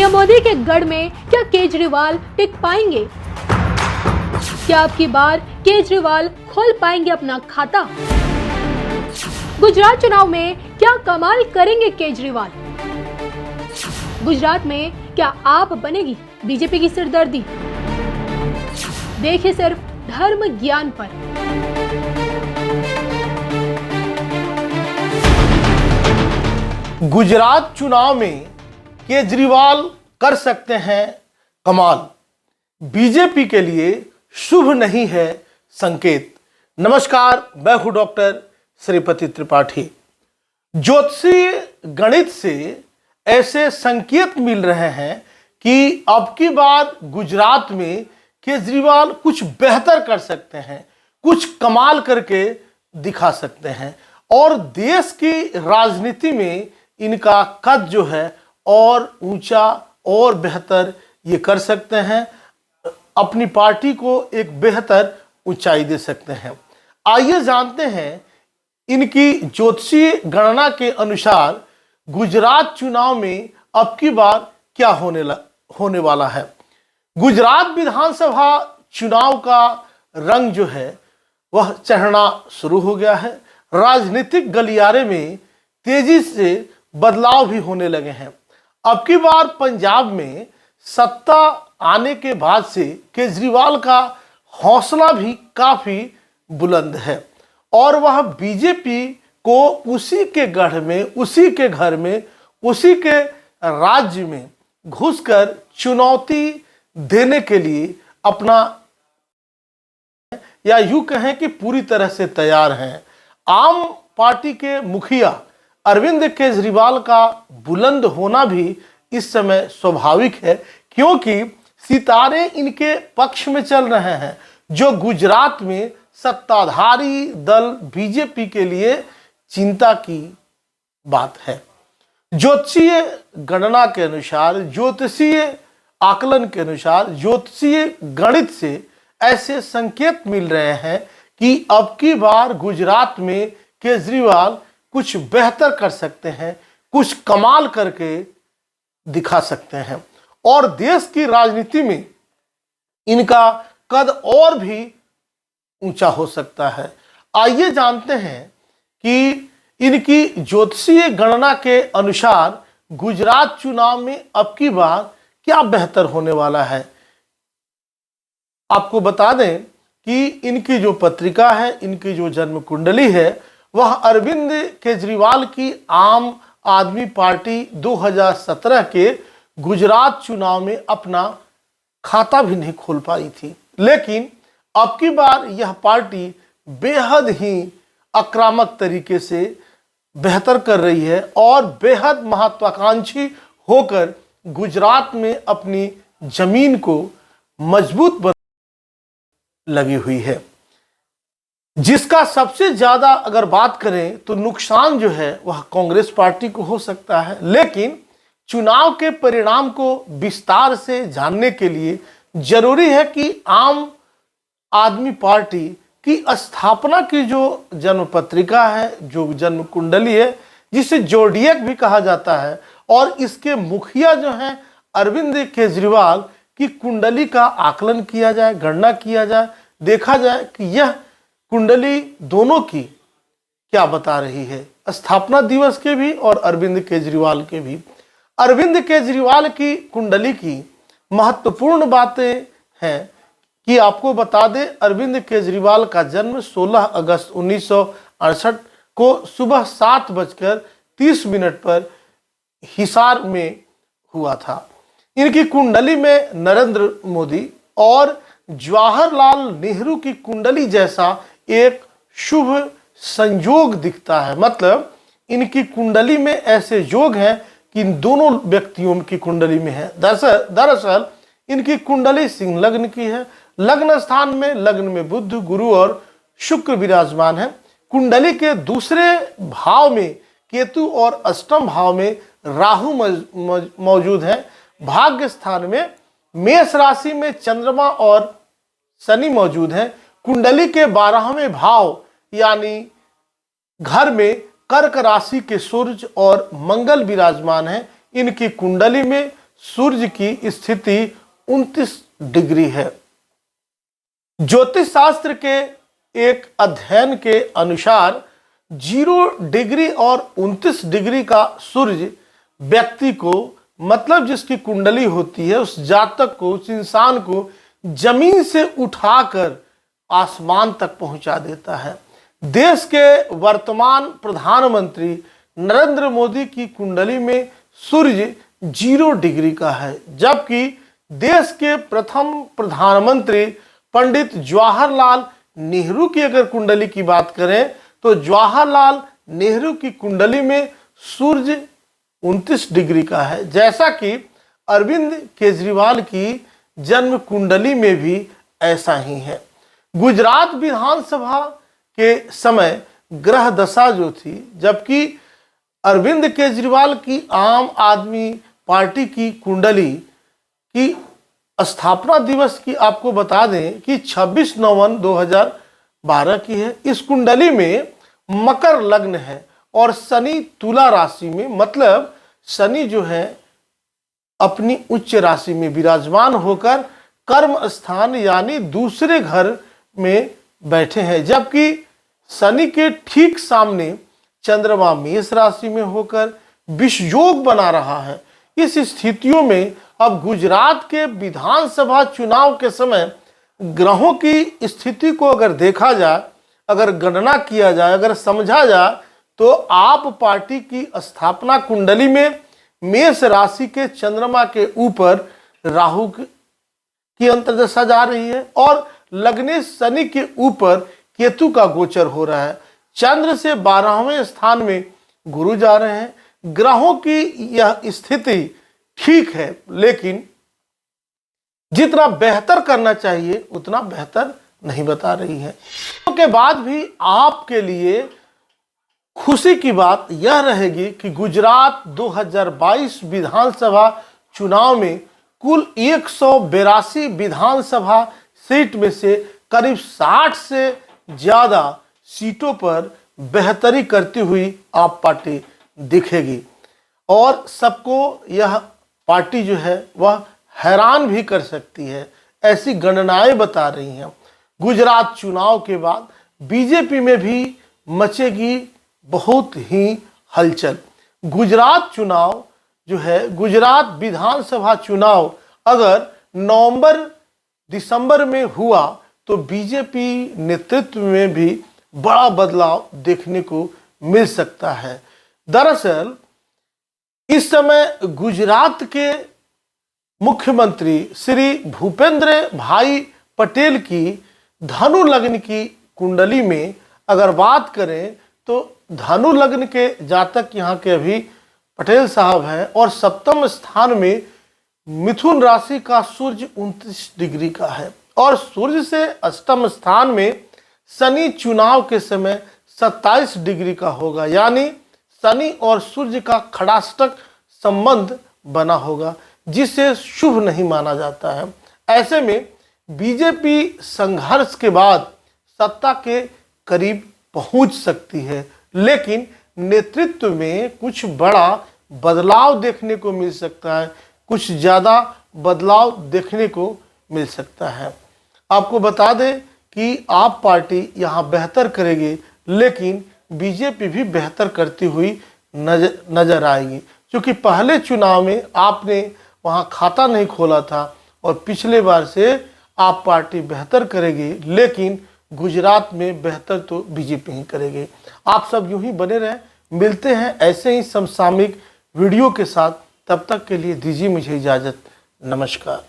PM Modi के गढ़ में क्या केजरीवाल टिक पाएंगे? क्या अब की बार केजरीवाल खोल पाएंगे अपना खाता? गुजरात चुनाव में क्या कमाल करेंगे केजरीवाल? गुजरात में क्या आप बनेगी बीजेपी की सिरदर्दी? देखिए सिर्फ धर्म ज्ञान पर। गुजरात चुनाव में केजरीवाल कर सकते हैं कमाल, बीजेपी के लिए शुभ नहीं है संकेत। नमस्कार, मैं हूं डॉक्टर श्रीपति त्रिपाठी। ज्योतिषीय गणित से ऐसे संकेत मिल रहे हैं कि अब की बार गुजरात में केजरीवाल कुछ बेहतर कर सकते हैं, कुछ कमाल करके दिखा सकते हैं और देश की राजनीति में इनका कद जो है और ऊंचा और बेहतर ये कर सकते हैं, अपनी पार्टी को एक बेहतर ऊंचाई दे सकते हैं। आइए जानते हैं इनकी ज्योतिषीय गणना के अनुसार गुजरात चुनाव में अब की बार क्या होने वाला है। गुजरात विधानसभा चुनाव का रंग जो है वह चढ़ना शुरू हो गया है। राजनीतिक गलियारे में तेजी से बदलाव भी होने लगे हैं। अब की बार पंजाब में सत्ता आने के बाद से केजरीवाल का हौसला भी काफी बुलंद है और वह बीजेपी को उसी के गढ़ में, उसी के घर में, उसी के राज्य में घुसकर चुनौती देने के लिए अपना, या यूं कहें कि पूरी तरह से तैयार हैं। आम पार्टी के मुखिया अरविंद केजरीवाल का बुलंद होना भी इस समय स्वाभाविक है, क्योंकि सितारे इनके पक्ष में चल रहे हैं, जो गुजरात में सत्ताधारी दल बीजेपी के लिए चिंता की बात है। ज्योतिषीय गणना के अनुसार, ज्योतिषीय आकलन के अनुसार, ज्योतिषीय गणित से ऐसे संकेत मिल रहे हैं कि अब की बार गुजरात में केजरीवाल कुछ बेहतर कर सकते हैं, कुछ कमाल करके दिखा सकते हैं और देश की राजनीति में इनका कद और भी ऊंचा हो सकता है। आइए जानते हैं कि इनकी ज्योतिषीय गणना के अनुसार गुजरात चुनाव में अब की बार क्या बेहतर होने वाला है। आपको बता दें कि इनकी जो पत्रिका है, इनकी जो जन्म कुंडली है, वह अरविंद केजरीवाल की आम आदमी पार्टी 2017 के गुजरात चुनाव में अपना खाता भी नहीं खोल पाई थी, लेकिन अब की बार यह पार्टी बेहद ही आक्रामक तरीके से बेहतर कर रही है और बेहद महत्वाकांक्षी होकर गुजरात में अपनी जमीन को मजबूत बना लगी हुई है। जिसका सबसे ज्यादा अगर बात करें तो नुकसान जो है वह कांग्रेस पार्टी को हो सकता है, लेकिन चुनाव के परिणाम को विस्तार से जानने के लिए जरूरी है कि आम आदमी पार्टी की स्थापना की जो जन्म पत्रिका है, जो जन्म कुंडली है, जिसे जोडियक भी कहा जाता है, और इसके मुखिया जो हैं अरविंद केजरीवाल की कुंडली का आकलन किया जाए, गणना किया जाए, देखा जाए कि यह कुंडली दोनों की क्या बता रही है, स्थापना दिवस के भी और अरविंद केजरीवाल के भी। अरविंद केजरीवाल की कुंडली की महत्वपूर्ण बातें हैं कि आपको बता दें, अरविंद केजरीवाल का जन्म 16 अगस्त 1968 को सुबह 7:30 पर हिसार में हुआ था। इनकी कुंडली में नरेंद्र मोदी और जवाहरलाल नेहरू की कुंडली जैसा एक शुभ संयोग दिखता है। मतलब इनकी कुंडली में ऐसे योग हैं कि इन दोनों व्यक्तियों की कुंडली में है। दरअसल इनकी कुंडली सिंह लग्न की है। लग्न स्थान में, लग्न में बुध, गुरु और शुक्र विराजमान है। कुंडली के दूसरे भाव में केतु और अष्टम भाव में राहु मौजूद है। भाग्य स्थान में मेष राशि में चंद्रमा और शनि मौजूद हैं। कुंडली के 12वें भाव यानी घर में कर्क राशि के सूर्य और मंगल विराजमान हैं। इनकी कुंडली में सूर्य की स्थिति 29 डिग्री है। ज्योतिष शास्त्र के एक अध्ययन के अनुसार 0 डिग्री और 29 डिग्री का सूर्य व्यक्ति को, मतलब जिसकी कुंडली होती है, उस जातक को, उस इंसान को जमीन से उठाकर आसमान तक पहुंचा देता है। देश के वर्तमान प्रधानमंत्री नरेंद्र मोदी की कुंडली में सूर्य 0 डिग्री का है, जबकि देश के प्रथम प्रधानमंत्री पंडित जवाहरलाल नेहरू की अगर कुंडली की बात करें तो जवाहरलाल नेहरू की कुंडली में सूर्य 29 डिग्री का है। जैसा कि अरविंद केजरीवाल की जन्म कुंडली में भी ऐसा ही है। गुजरात विधानसभा के समय ग्रह दशा जो थी, जबकि अरविंद केजरीवाल की आम आदमी पार्टी की कुंडली की स्थापना दिवस की आपको बता दें कि 26 नवंबर 2012 की है। इस कुंडली में मकर लग्न है और शनि तुला राशि में, मतलब शनि जो है अपनी उच्च राशि में विराजमान होकर कर्म स्थान यानी दूसरे घर में बैठे हैं, जबकि शनि के ठीक सामने चंद्रमा मेष राशि में होकर विषय योग बना रहा है। इस स्थितियों में अब गुजरात के विधानसभा चुनाव के समय ग्रहों की स्थिति को अगर देखा जाए, अगर गणना किया जाए, अगर समझा जाए, तो आप पार्टी की स्थापना कुंडली में मेष राशि के चंद्रमा के ऊपर राहु की अंतर्दशा जा रही है और लग्ने शनि के ऊपर केतु का गोचर हो रहा है। चंद्र से 12वें स्थान में गुरु जा रहे हैं। ग्रहों की यह स्थिति ठीक है, लेकिन जितना बेहतर करना चाहिए उतना बेहतर नहीं बता रही है। के बाद भी आपके लिए खुशी की बात यह रहेगी कि गुजरात 2022 विधानसभा चुनाव में कुल 182 विधानसभा सीट में से करीब 60 से ज़्यादा सीटों पर बेहतरी करती हुई आप पार्टी दिखेगी और सबको यह पार्टी जो है वह हैरान भी कर सकती है, ऐसी गणनाएं बता रही हैं। गुजरात चुनाव के बाद बीजेपी में भी मचेगी बहुत ही हलचल। गुजरात चुनाव जो है, गुजरात विधानसभा चुनाव अगर नवंबर दिसंबर में हुआ तो बीजेपी नेतृत्व में भी बड़ा बदलाव देखने को मिल सकता है। दरअसल इस समय गुजरात के मुख्यमंत्री श्री भूपेंद्र भाई पटेल की धनु लग्न की कुंडली में अगर बात करें तो धनु लग्न के जातक यहाँ के अभी पटेल साहब हैं और सप्तम स्थान में मिथुन राशि का सूर्य 29 डिग्री का है और सूर्य से अष्टम स्थान में शनि चुनाव के समय 27 डिग्री का होगा, यानी शनि और सूर्य का खड़ाष्टक संबंध बना होगा जिसे शुभ नहीं माना जाता है। ऐसे में बीजेपी संघर्ष के बाद सत्ता के करीब पहुंच सकती है, लेकिन नेतृत्व में कुछ बड़ा बदलाव देखने को मिल सकता है, कुछ ज़्यादा बदलाव देखने को मिल सकता है। आपको बता दें कि आप पार्टी यहाँ बेहतर करेगी, लेकिन बीजेपी भी बेहतर करती हुई नजर आएगी, क्योंकि पहले चुनाव में आपने वहाँ खाता नहीं खोला था और पिछले बार से आप पार्टी बेहतर करेगी, लेकिन गुजरात में बेहतर तो बीजेपी ही करेगी। आप सब यूं ही बने रहें, मिलते हैं ऐसे ही समसामयिक वीडियो के साथ। तब तक के लिए दीजिए मुझे इजाज़त। नमस्कार।